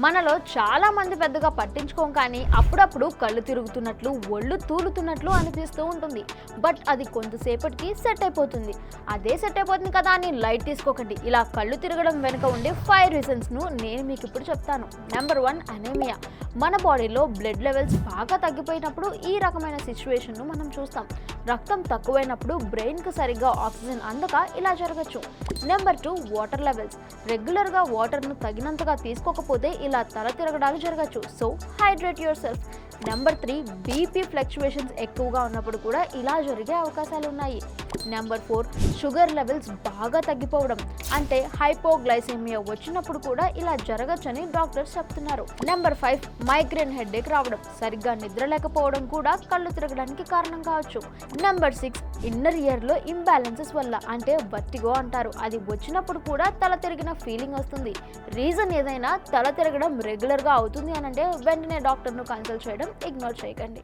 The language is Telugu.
మనలో చాలా మంది పెద్దగా పట్టించుకోం, కానీ అప్పుడప్పుడు కళ్ళు తిరుగుతున్నట్లు, ఒళ్ళు తూలుతున్నట్లు అనిపిస్తూ ఉంటుంది. బట్ అది కొంతసేపటికి సెట్ అయిపోతుంది. అదే సెట్ అయిపోతుంది కదా అని లైట్ తీసుకోకండి. ఇలా కళ్ళు తిరగడం వెనుక ఉండే 5 రీజన్స్ను నేను మీకు ఇప్పుడు చెప్తాను. Number 1, anaemia. మన బాడీలో బ్లడ్ లెవెల్స్ బాగా తగ్గిపోయినప్పుడు ఈ రకమైన సిచ్యువేషన్ను మనం చూస్తాం. రక్తం తక్కువైనప్పుడు బ్రెయిన్కు సరిగ్గా ఆక్సిజన్ అందక ఇలా జరగచ్చు. Number 2, water levels. రెగ్యులర్గా వాటర్ను తగినంతగా తీసుకోకపోతే ఇలా తల తిరగడాలు జరగచ్చు. So hydrate your self. Number 3, BP fluctuations ఎక్కువగా ఉన్నప్పుడు కూడా ఇలా జరిగే అవకాశాలు ఉన్నాయి. నెంబర్ 4, షుగర్ లెవెల్స్ బాగా తగ్గిపోవడం, అంటే హైపోగ్లైసెమియా వచ్చినప్పుడు కూడా ఇలా జరగచ్చని డాక్టర్స్ చెప్తున్నారు. నెంబర్ 5, మైగ్రేన్ హెడేక్ రావడం, సరిగ్గా నిద్ర లేకపోవడం కూడా కళ్ళు తిరగడానికి కారణం కావచ్చు. నెంబర్ 6, ఇన్నర్ ఇయర్లో ఇంబ్యాలెన్సెస్ వల్ల, అంటే వర్టిగో అంటారు. అది వచ్చినప్పుడు కూడా తల తిరిగిన ఫీలింగ్ వస్తుంది. రీజన్ ఏదైనా తల తిరగడం రెగ్యులర్గా అవుతుంది అనంటే వెంటనే డాక్టర్ను కన్సల్ట్ చేయడం ఇగ్నోర్ చేయకండి.